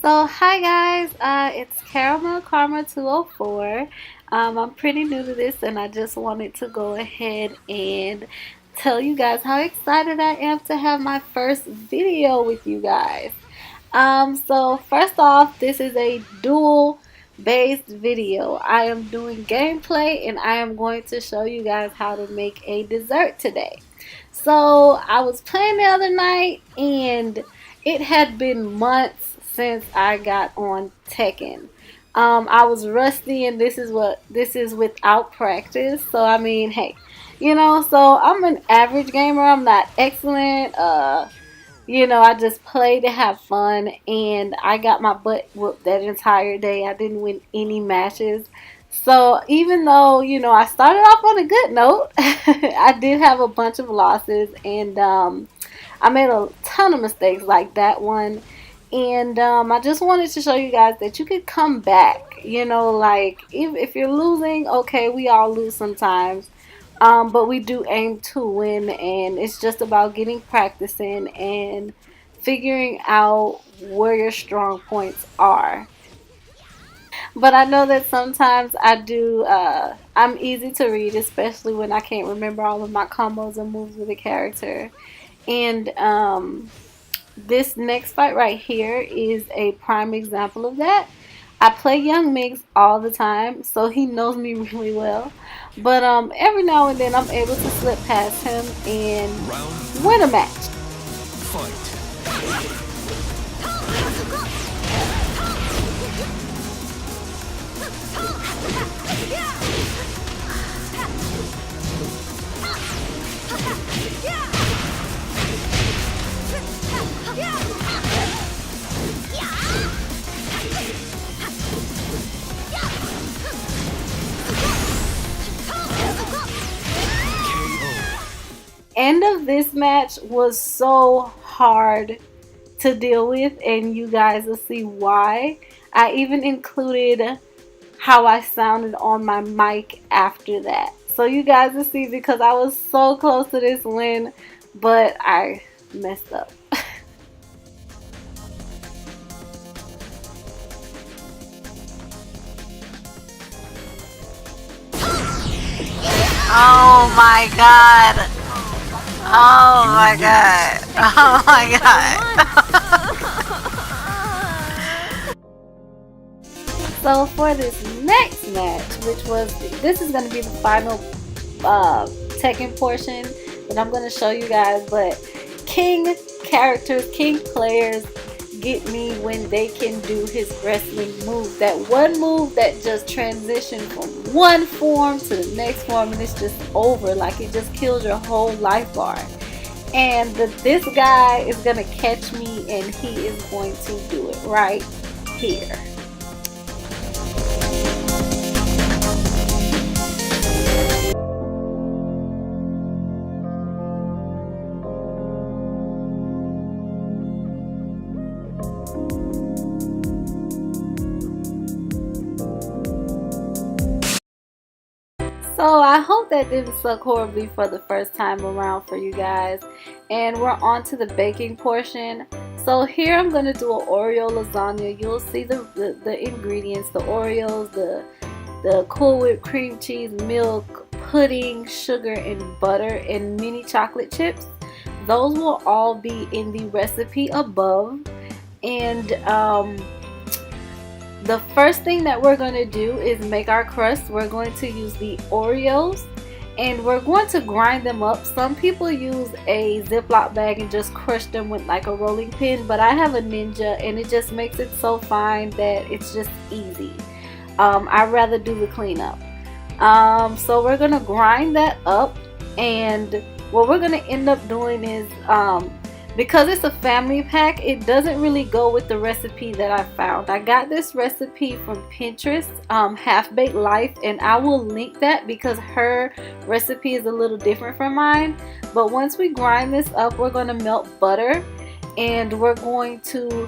So hi guys, it's KaramelKarma204. I'm pretty new to this and I just wanted to go ahead and tell you guys how excited I am to have my first video with you guys. So first off, this is a dual based video. I am doing gameplay and I am going to show you guys how to make a dessert today. So I was playing the other night and it had been months since I got on Tekken. I was rusty and this is without practice. So I mean, hey, so I'm an average gamer. I'm not excellent. I just play to have fun, and I got my butt whooped that entire day. I didn't win any matches. So even though, I started off on a good note, I did have a bunch of losses, and I made a ton of mistakes like that one. And I just wanted to show you guys that you could come back. Like if you're losing, okay, we all lose sometimes. But we do aim to win, and it's just about getting practicing and figuring out where your strong points are. But I know that sometimes I'm easy to read, especially when I can't remember all of my combos and moves with a character. And this next fight right here is a prime example of that. I play Young Mix all the time, so he knows me really well. But every now and then I'm able to slip past him and win a match. Fight. End of this match was so hard to deal with, and you guys will see why. I even included how I sounded on my mic after that, so you guys will see, because I was so close to this win, but I messed up. Oh my god. Oh my god. Oh my god. So for this next match, this is going to be the final Tekken portion that I'm going to show you guys, but King characters, King players get me when they can do his wrestling move. That one move that just transitioned from one form to the next form, and it's just over. Like, it just kills your whole life bar. And this guy is gonna catch me, and he is going to do it right here. So I hope that didn't suck horribly for the first time around for you guys. And we're on to the baking portion. So here I'm going to do an Oreo lasagna. You'll see the ingredients, the Oreos, the Cool Whip cream cheese, milk, pudding, sugar, and butter, and mini chocolate chips. Those will all be in the recipe above. And the first thing that we're going to do is make our crust. We're going to use the Oreos, and we're going to grind them up. Some people use a Ziploc bag and just crush them with like a rolling pin, but I have a Ninja and it just makes it so fine that it's just easy. I'd rather do the cleanup. So we're going to grind that up, and what we're going to end up doing is because it's a family pack, it doesn't really go with the recipe that I found. I got this recipe from Pinterest, Half Baked Life, and I will link that because her recipe is a little different from mine. But once we grind this up, we're going to melt butter, and we're going to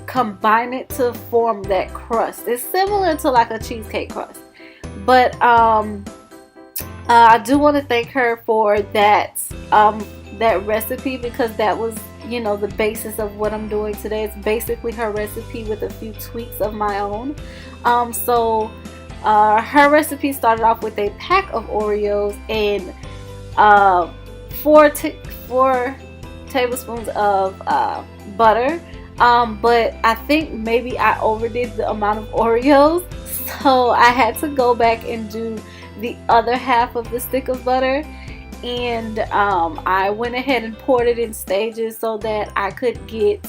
combine it to form that crust. It's similar to like a cheesecake crust. But I do want to thank her for that that recipe, because that was you know, the basis of what I'm doing today. It's basically her recipe with a few tweaks of my own. Her recipe started off with a pack of Oreos and uh, 4 tablespoons of butter. But I think maybe I overdid the amount of Oreos, so I had to go back and do the other half of the stick of butter. And I went ahead and poured it in stages so that I could get,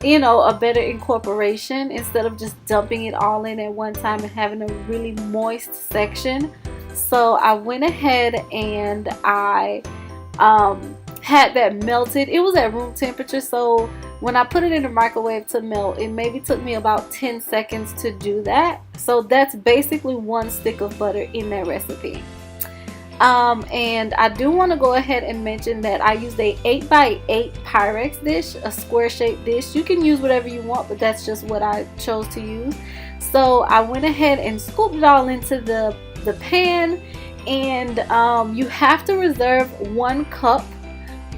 you know, a better incorporation instead of just dumping it all in at one time and having a really moist section. So I went ahead and I had that melted. It was at room temperature, so when I put it in the microwave to melt, it maybe took me about 10 seconds to do that. So that's basically 1 stick of butter in that recipe. And I do want to go ahead and mention that I used a 8x8 Pyrex dish, a square shaped dish. You can use whatever you want, but that's just what I chose to use. So I went ahead and scooped it all into the pan, and you have to reserve 1 cup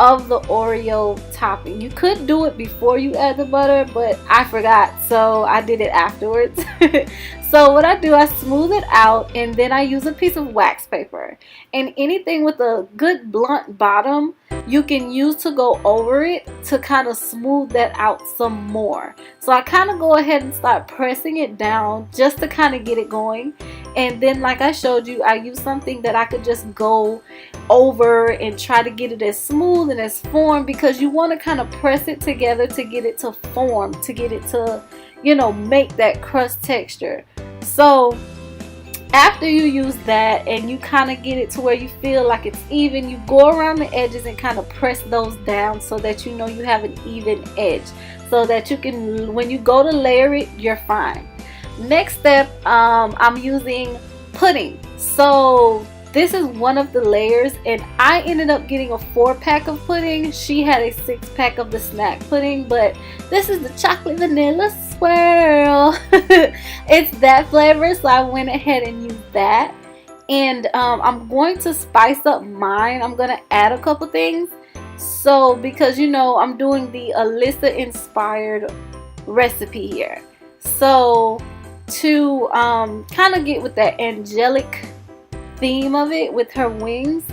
of the Oreo topping. You could do it before you add the butter, but I forgot, so I did it afterwards. So what I do, I smooth it out, and then I use a piece of wax paper, and anything with a good blunt bottom you can use to go over it to kind of smooth that out some more. So I kind of go ahead and start pressing it down just to kind of get it going. And then, like I showed you, I use something that I could just go over and try to get it as smooth and as formed, because you want to kind of press it together to get it to form, to get it to, you know, make that crust texture. So after you use that and you kind of get it to where you feel like it's even, you go around the edges and kind of press those down so that you know you have an even edge, so that you can, when you go to layer it, you're fine. Next step, I'm using pudding. So this is one of the layers, and I ended up getting a 4-pack of pudding. She had a 6-pack of the snack pudding, but this is the chocolate vanilla swirl. It's that flavor, so I went ahead and used that. And I'm going to spice up mine. I'm going to add a couple things. So because, you know, I'm doing the Alisa inspired recipe here. So to kind of get with that angelic theme of it with her wings,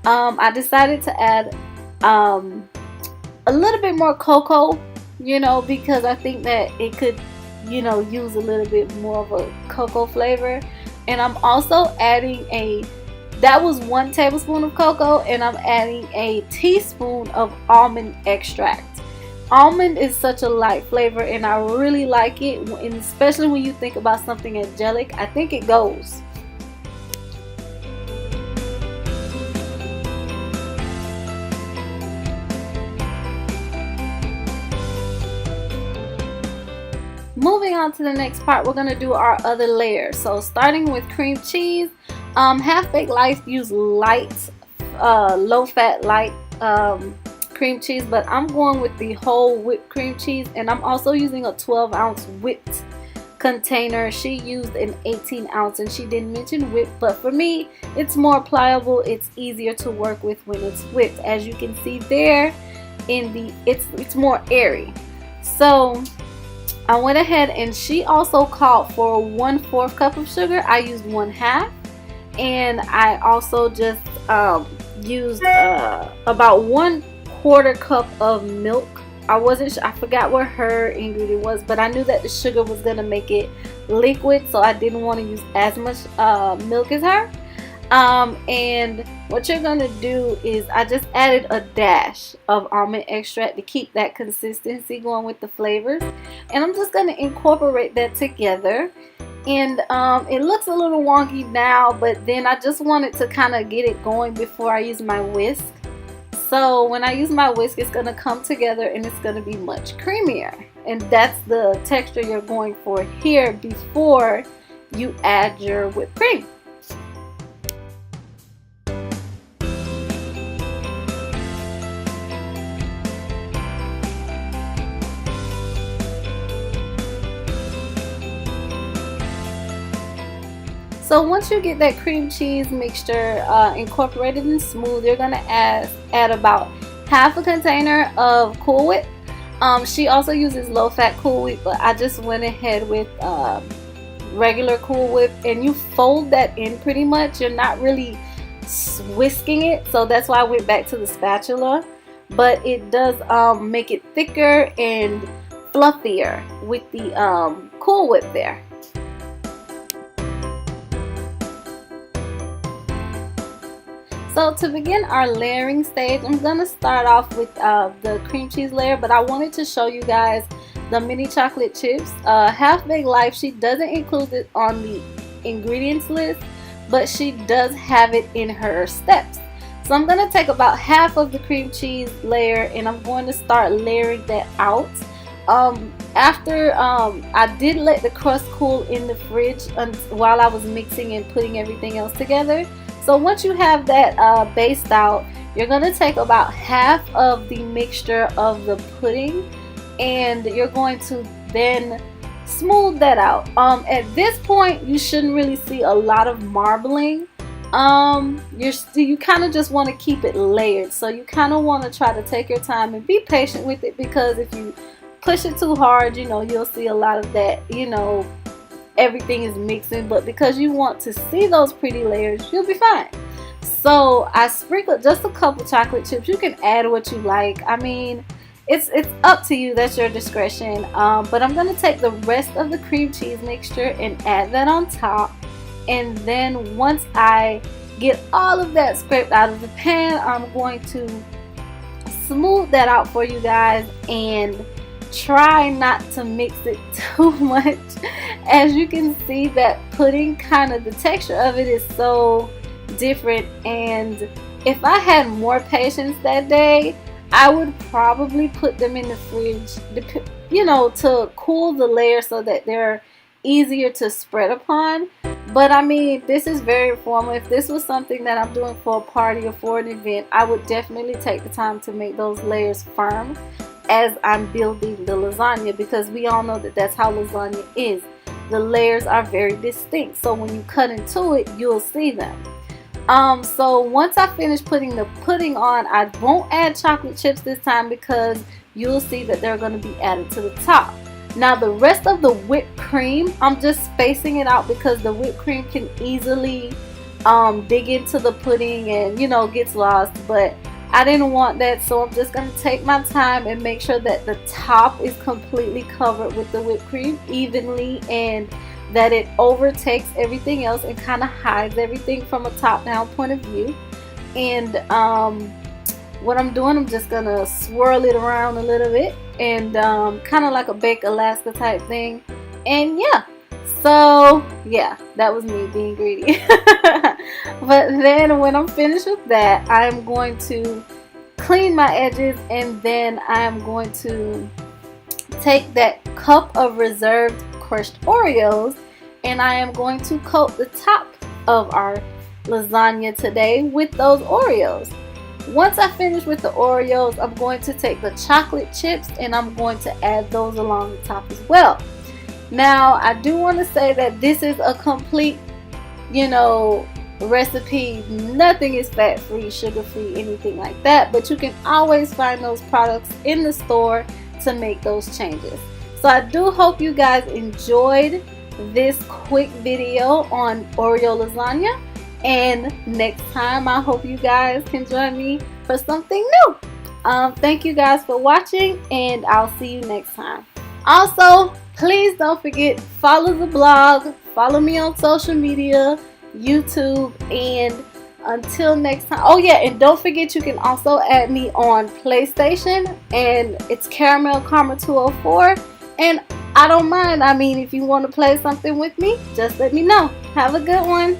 I decided to add a little bit more cocoa, you know, because I think that it could, you know, use a little bit more of a cocoa flavor. And I'm also adding that was 1 tablespoon of cocoa, and I'm adding a teaspoon of almond extract. Almond is such a light flavor, and I really like it, and especially when you think about something angelic, I think it goes. Moving on to the next part, we're going to do our other layer. So starting with cream cheese, Half-Baked Life use light, low-fat, light cream cheese, but I'm going with the whole whipped cream cheese, and I'm also using a 12-ounce whipped container. She used an 18-ounce, and she didn't mention whipped, but for me, it's more pliable. It's easier to work with when it's whipped. As you can see there, it's more airy. So I went ahead, and she also called for 1/4 cup of sugar. I used 1/2, and I also just used about 1/4 cup of milk. I forgot what her ingredient was, but I knew that the sugar was gonna make it liquid, so I didn't want to use as much milk as her. And what you're gonna do is I just added a dash of almond extract to keep that consistency going with the flavors, and I'm just gonna incorporate that together. And it looks a little wonky now, but then I just wanted to kind of get it going before I use my whisk. So when I use my whisk, it's gonna come together and it's gonna be much creamier, and that's the texture you're going for here before you add your whipped cream. So once you get that cream cheese mixture incorporated and smooth, you're going to add about half a container of Cool Whip. She also uses low-fat Cool Whip, but I just went ahead with regular Cool Whip, and you fold that in pretty much. You're not really whisking it, so that's why I went back to the spatula, but it does make it thicker and fluffier with the Cool Whip there. So to begin our layering stage, I'm gonna start off with the cream cheese layer, but I wanted to show you guys the mini chocolate chips. Half Baked Life, she doesn't include it on the ingredients list, but she does have it in her steps. So I'm going to take about half of the cream cheese layer and I'm going to start layering that out. After I did let the crust cool in the fridge while I was mixing and putting everything else together. So once you have that based out, you're going to take about half of the mixture of the pudding and you're going to then smooth that out. At this point you shouldn't really see a lot of marbling. You kind of just want to keep it layered, so you kind of want to try to take your time and be patient with it, because if you push it too hard, you know, you'll see a lot of that, you know, everything is mixing. But because you want to see those pretty layers, you'll be fine. So I sprinkled just a couple chocolate chips. You can add what you like. I mean, it's up to you, that's your discretion. But I'm going to take the rest of the cream cheese mixture and add that on top. And then once I get all of that scraped out of the pan, I'm going to smooth that out for you guys and try not to mix it too much. As you can see, that pudding, kind of the texture of it is so different, and if I had more patience that day, I would probably put them in the fridge, you know, to cool the layer so that they're easier to spread upon. But I mean, this is very informal. If this was something that I'm doing for a party or for an event, I would definitely take the time to make those layers firm as I'm building the lasagna, because we all know that that's how lasagna is. The layers are very distinct, so when you cut into it, you'll see them. So once I finish putting the pudding on, I won't add chocolate chips this time, because you'll see that they're going to be added to the top. Now the rest of the whipped cream, I'm just spacing it out because the whipped cream can easily dig into the pudding and, you know, gets lost, but I didn't want that, so I'm just going to take my time and make sure that the top is completely covered with the whipped cream evenly, and that it overtakes everything else and kind of hides everything from a top-down point of view. And what I'm doing, I'm just going to swirl it around a little bit, and kind of like a baked Alaska type thing. And yeah, so yeah, that was me being greedy. But then when I'm finished with that, I'm going to clean my edges, and then I'm going to take that cup of reserved crushed Oreos, and I am going to coat the top of our lasagna today with those Oreos. Once I finish with the Oreos, I'm going to take the chocolate chips and I'm going to add those along the top as well. Now I do want to say that this is a complete, you know, recipe. Nothing is fat free, sugar free, anything like that, but you can always find those products in the store to make those changes. So I do hope you guys enjoyed this quick video on Oreo lasagna, and next time I hope you guys can join me for something new. Thank you guys for watching, and I'll see you next time. Also, please don't forget, follow the blog, follow me on social media, YouTube, and until next time. Oh yeah, and don't forget, you can also add me on PlayStation, and it's KaramelKarma204. And I don't mind. I mean, if you want to play something with me, just let me know. Have a good one.